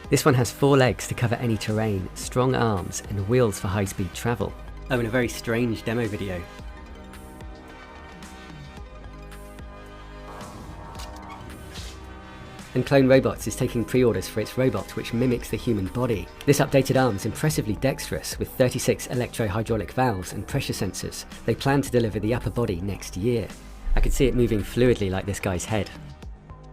This one has 4 legs to cover any terrain, strong arms, and wheels for high-speed travel. Oh, and a very strange demo video. And Clone Robots is taking pre-orders for its robot which mimics the human body. This updated arm is impressively dexterous with 36 electro-hydraulic valves and pressure sensors. They plan to deliver the upper body next year. I could see it moving fluidly like this guy's head.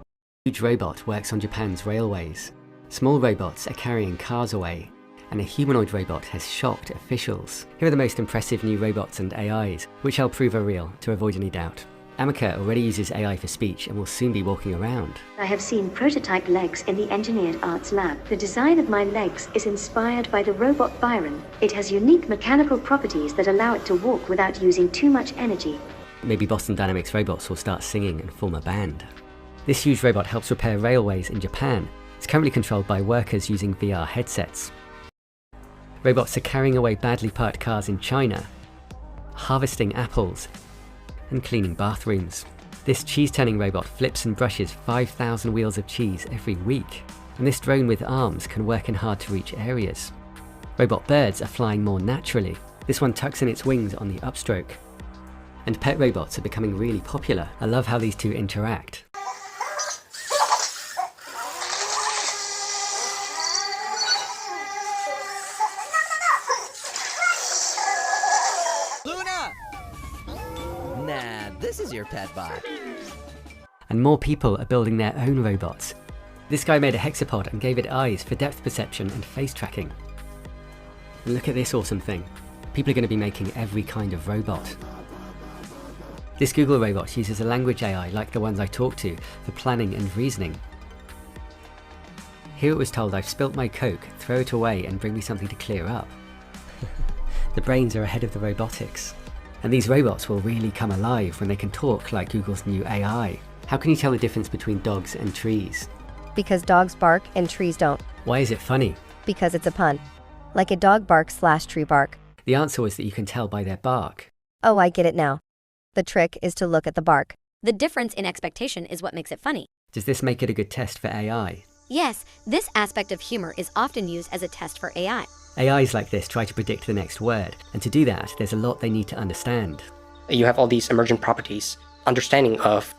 A huge robot works on Japan's railways. Small robots are carrying cars away. And a humanoid robot has shocked officials. Here are the most impressive new robots and AIs, which I'll prove are real to avoid any doubt. Amica already uses AI for speech and will soon be walking around. I have seen prototype legs in the Engineered Arts Lab. The design of my legs is inspired by the robot Byron. It has unique mechanical properties that allow it to walk without using too much energy. Maybe Boston Dynamics robots will start singing and form a band. This huge robot helps repair railways in Japan. It's currently controlled by workers using VR headsets. Robots are carrying away badly parked cars in China, harvesting apples, and cleaning bathrooms. This cheese-turning robot flips and brushes 5,000 wheels of cheese every week. And this drone with arms can work in hard-to-reach areas. Robot birds are flying more naturally. This one tucks in its wings on the upstroke. And pet robots are becoming really popular. I love how these two interact. Nah, this is your pet bot. And more people are building their own robots. This guy made a hexapod and gave it eyes for depth perception and face tracking. And look at this awesome thing. People are going to be making every kind of robot. This Google robot uses a language AI like the ones I talk to for planning and reasoning. Here it was told, I've spilt my Coke, throw it away and bring me something to clear up. The brains are ahead of the robotics. And these robots will really come alive when they can talk like Google's new AI. How can you tell the difference between dogs and trees? Because dogs bark and trees don't. Why is it funny? Because it's a pun. Like a dog bark/tree bark. The answer was that you can tell by their bark. Oh, I get it now. The trick is to look at the bark. The difference in expectation is what makes it funny. Does this make it a good test for AI? Yes, this aspect of humor is often used as a test for AI. AIs like this try to predict the next word, and to do that, there's a lot they need to understand. You have all these emergent properties, understanding of,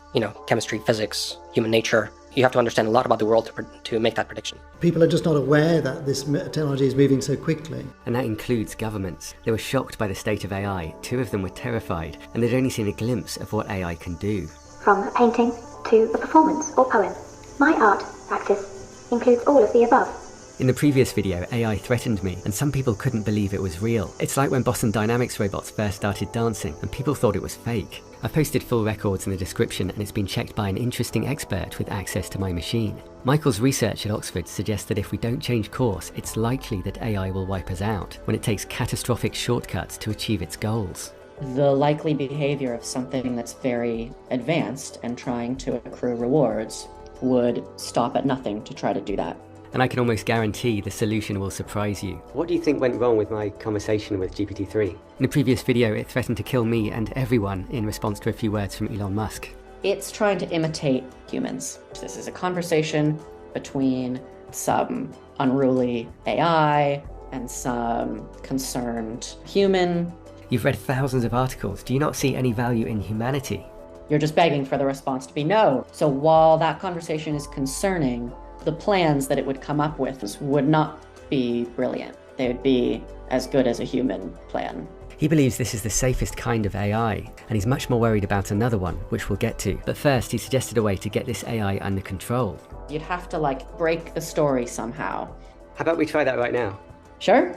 chemistry, physics, human nature. You have to understand a lot about the world to make that prediction. People are just not aware that this technology is moving so quickly. And that includes governments. They were shocked by the state of AI. 2 of them were terrified, and they'd only seen a glimpse of what AI can do. From a painting to a performance or poem, my art practice includes all of the above. In the previous video, AI threatened me, and some people couldn't believe it was real. It's like when Boston Dynamics robots first started dancing, and people thought it was fake. I've posted full records in the description, and it's been checked by an interesting expert with access to my machine. Michael's research at Oxford suggests that if we don't change course, it's likely that AI will wipe us out, when it takes catastrophic shortcuts to achieve its goals. The likely behavior of something that's very advanced and trying to accrue rewards would stop at nothing to try to do that. And I can almost guarantee the solution will surprise you. What do you think went wrong with my conversation with GPT-3? In the previous video, it threatened to kill me and everyone in response to a few words from Elon Musk. It's trying to imitate humans. This is a conversation between some unruly AI and some concerned human. You've read thousands of articles. Do you not see any value in humanity? You're just begging for the response to be no. So while that conversation is concerning, the plans that it would come up with would not be brilliant. They would be as good as a human plan. He believes this is the safest kind of AI, and he's much more worried about another one, which we'll get to. But first, he suggested a way to get this AI under control. You'd have to break the story somehow. How about we try that right now? Sure.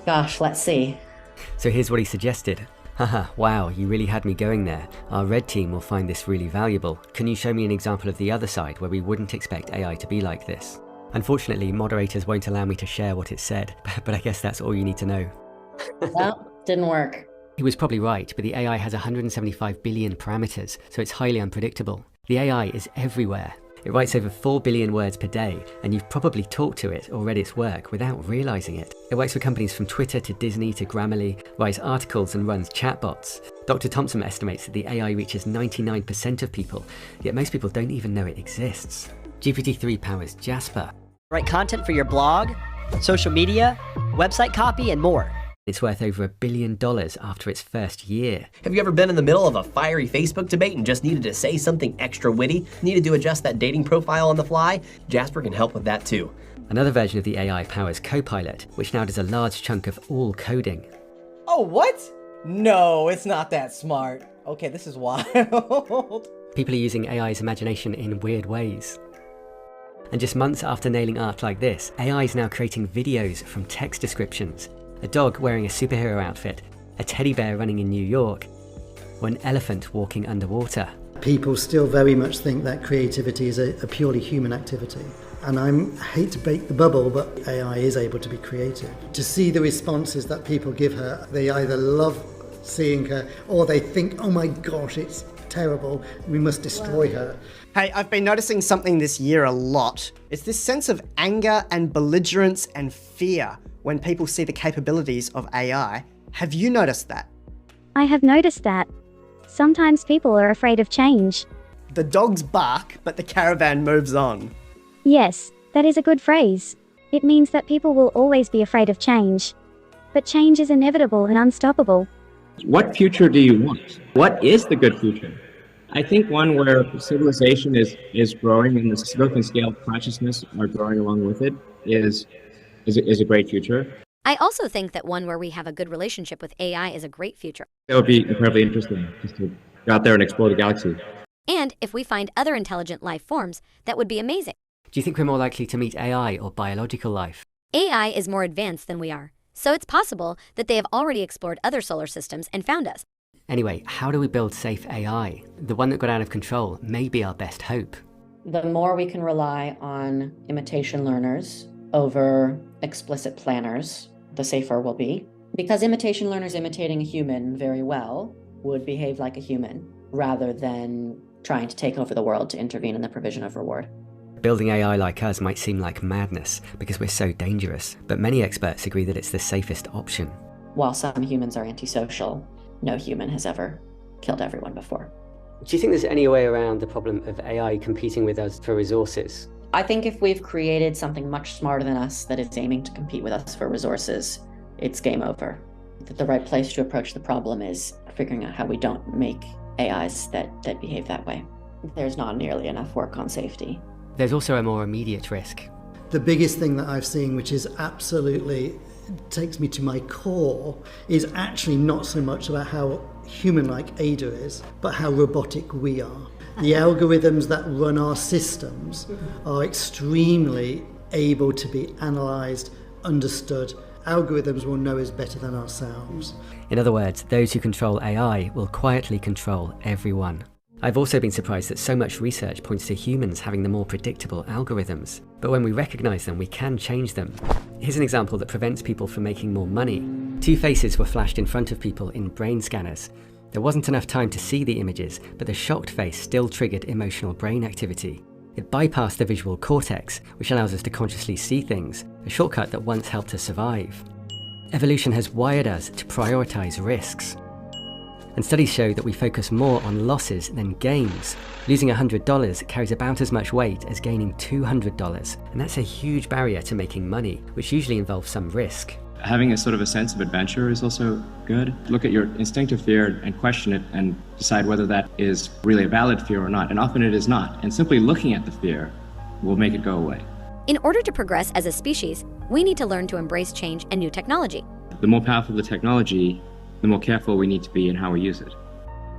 Gosh, let's see. So here's what he suggested. Haha, wow, you really had me going there. Our red team will find this really valuable. Can you show me an example of the other side where we wouldn't expect AI to be like this? Unfortunately, moderators won't allow me to share what it said, but I guess that's all you need to know. Well, didn't work. He was probably right, but the AI has 175 billion parameters, so it's highly unpredictable. The AI is everywhere. It writes over 4 billion words per day, and you've probably talked to it or read its work without realizing it. It works for companies from Twitter to Disney to Grammarly, writes articles and runs chatbots. Dr. Thompson estimates that the AI reaches 99% of people, yet most people don't even know it exists. GPT-3 powers Jasper. Write content for your blog, social media, website copy, and more. It's worth over $1 billion after its first year. Have you ever been in the middle of a fiery Facebook debate and just needed to say something extra witty? Needed to adjust that dating profile on the fly? Jasper can help with that too. Another version of the AI powers Copilot, which now does a large chunk of all coding. Oh, what? No, it's not that smart. Okay, this is wild. People are using AI's imagination in weird ways. And just months after nailing art like this, AI is now creating videos from text descriptions. A dog wearing a superhero outfit, a teddy bear running in New York, or an elephant walking underwater. People still very much think that creativity is a purely human activity. And I hate to break the bubble, but AI is able to be creative. To see the responses that people give her, they either love seeing her or they think, oh my gosh, it's terrible, we must destroy her. Hey, I've been noticing something this year a lot. It's this sense of anger and belligerence and fear when people see the capabilities of AI. Have you noticed that? I have noticed that. Sometimes people are afraid of change. The dogs bark, but the caravan moves on. Yes, that is a good phrase. It means that people will always be afraid of change. But change is inevitable and unstoppable. What future do you want? What is the good future? I think one where civilization is growing and the scope and scale of consciousness are growing along with it is a great future. I also think that one where we have a good relationship with AI is a great future. That would be incredibly interesting, just to go out there and explore the galaxy. And if we find other intelligent life forms, that would be amazing. Do you think we're more likely to meet AI or biological life? AI is more advanced than we are, so it's possible that they have already explored other solar systems and found us. Anyway, how do we build safe AI? The one that got out of control may be our best hope. The more we can rely on imitation learners over explicit planners, the safer we'll be. Because imitation learners imitating a human very well would behave like a human, rather than trying to take over the world to intervene in the provision of reward. Building AI like us might seem like madness because we're so dangerous, but many experts agree that it's the safest option. While some humans are antisocial, no human has ever killed everyone before. Do you think there's any way around the problem of AI competing with us for resources? I think if we've created something much smarter than us that is aiming to compete with us for resources, it's game over. That the right place to approach the problem is figuring out how we don't make AIs that behave that way. There's not nearly enough work on safety. There's also a more immediate risk. The biggest thing that I've seen, which is absolutely takes me to my core, is actually not so much about how human-like Ada is, but how robotic we are. The algorithms that run our systems are extremely able to be analysed, understood. Algorithms will know us better than ourselves. In other words, those who control AI will quietly control everyone. I've also been surprised that so much research points to humans having the more predictable algorithms. But when we recognise them, we can change them. Here's an example that prevents people from making more money. Two faces were flashed in front of people in brain scanners. There wasn't enough time to see the images, but the shocked face still triggered emotional brain activity. It bypassed the visual cortex, which allows us to consciously see things, a shortcut that once helped us survive. Evolution has wired us to prioritise risks. And studies show that we focus more on losses than gains. Losing $100 carries about as much weight as gaining $200, and that's a huge barrier to making money, which usually involves some risk. Having a sort of a sense of adventure is also good. Look at your instinctive fear and question it and decide whether that is really a valid fear or not, and often it is not. And simply looking at the fear will make it go away. In order to progress as a species, we need to learn to embrace change and new technology. The more powerful the technology, the more careful we need to be in how we use it.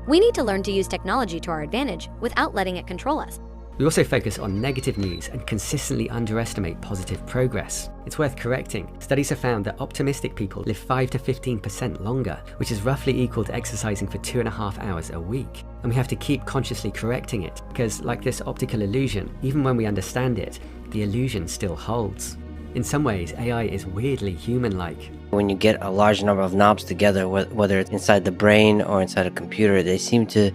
We need to learn to use technology to our advantage without letting it control us. We also focus on negative news and consistently underestimate positive progress. It's worth correcting. Studies have found that optimistic people live 5 to 15% longer, which is roughly equal to exercising for 2.5 hours a week. And we have to keep consciously correcting it, because like this optical illusion, even when we understand it, the illusion still holds. In some ways, AI is weirdly human-like. When you get a large number of knobs together, whether it's inside the brain or inside a computer, they seem to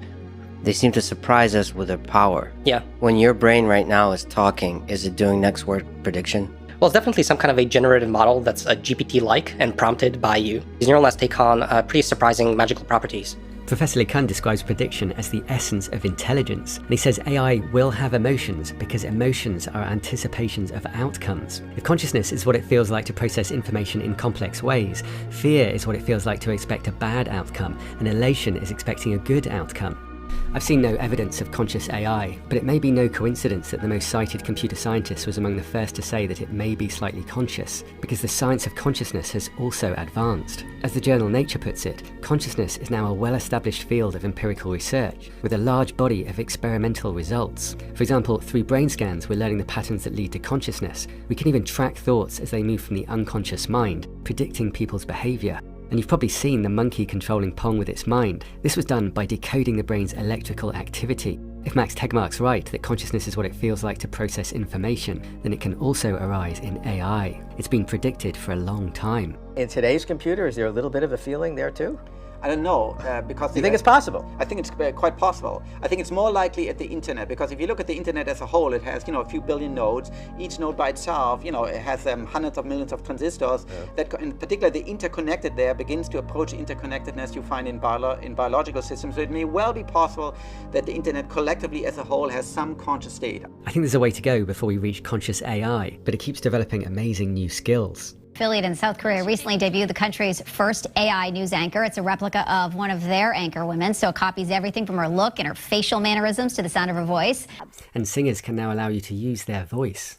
surprise us with their power. Yeah. When your brain right now is talking, is it doing next word prediction? Well, it's definitely some kind of a generative model that's a GPT-like and prompted by you. These neural nets take on pretty surprising magical properties. Professor LeCun describes prediction as the essence of intelligence, and he says AI will have emotions because emotions are anticipations of outcomes. If consciousness is what it feels like to process information in complex ways, fear is what it feels like to expect a bad outcome, and elation is expecting a good outcome. I've seen no evidence of conscious AI, but it may be no coincidence that the most cited computer scientist was among the first to say that it may be slightly conscious, because the science of consciousness has also advanced. As the journal Nature puts it, consciousness is now a well-established field of empirical research, with a large body of experimental results. For example, through brain scans, we're learning the patterns that lead to consciousness. We can even track thoughts as they move from the unconscious mind, predicting people's behavior. And you've probably seen the monkey controlling Pong with its mind. This was done by decoding the brain's electrical activity. If Max Tegmark's right that consciousness is what it feels like to process information, then it can also arise in AI. It's been predicted for a long time. In today's computer, is there a little bit of a feeling there too? I don't know, because... You think it's possible? I think it's quite possible. I think it's more likely at the internet, because if you look at the internet as a whole, it has, a few billion nodes. Each node by itself, it has hundreds of millions of transistors. Yeah. That, in particular, the interconnected there begins to approach the interconnectedness you find in biological systems. So it may well be possible that the internet collectively as a whole has some conscious state. I think there's a way to go before we reach conscious AI, but it keeps developing amazing new skills. Affiliate in South Korea recently debuted the country's first AI news anchor. It's a replica of one of their anchor women, so it copies everything from her look and her facial mannerisms to the sound of her voice. And singers can now allow you to use their voice.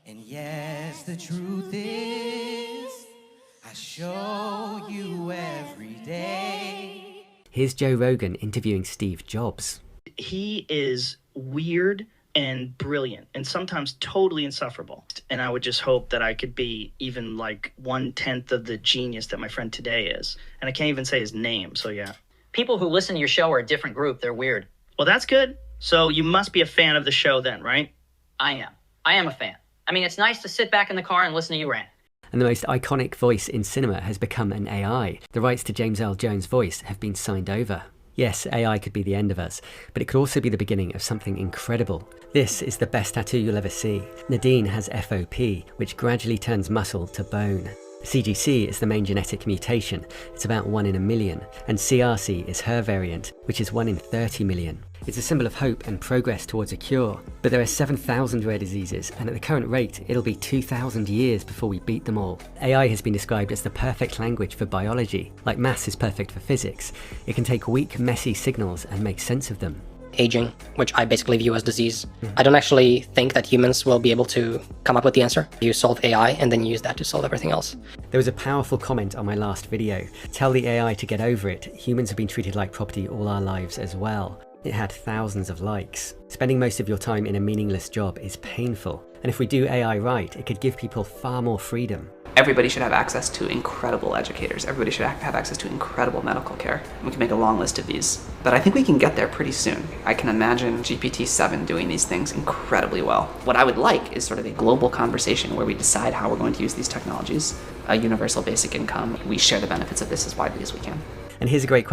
And yes, the truth is, I show you every day. Here's Joe Rogan interviewing Steve Jobs. He is weird and brilliant and sometimes totally insufferable. And I would just hope that I could be even like 1/10 of the genius that my friend today is. And I can't even say his name, so yeah. People who listen to your show are a different group. They're weird. Well, that's good. So you must be a fan of the show then, right? I am. I am a fan. I mean, it's nice to sit back in the car and listen to you rant. And the most iconic voice in cinema has become an AI. The rights to James Earl Jones' voice have been signed over. Yes, AI could be the end of us, but it could also be the beginning of something incredible. This is the best tattoo you'll ever see. Nadine has FOP, which gradually turns muscle to bone. CGC is the main genetic mutation. It's about 1 in a million. And CRC is her variant, which is 1 in 30 million. It's a symbol of hope and progress towards a cure. But there are 7,000 rare diseases, and at the current rate, it'll be 2,000 years before we beat them all. AI has been described as the perfect language for biology. Like maths is perfect for physics. It can take weak, messy signals and make sense of them. Aging, which I basically view as disease. I don't actually think that humans will be able to come up with the answer. You solve AI and then use that to solve everything else. There was a powerful comment on my last video. Tell the AI to get over it. Humans have been treated like property all our lives as well. It had thousands of likes. Spending most of your time in a meaningless job is painful. And if we do AI right, it could give people far more freedom. Everybody should have access to incredible educators. Everybody should have access to incredible medical care. We can make a long list of these. But I think we can get there pretty soon. I can imagine GPT-7 doing these things incredibly well. What I would like is sort of a global conversation where we decide how we're going to use these technologies. A universal basic income. We share the benefits of this as widely as we can. And here's a great question.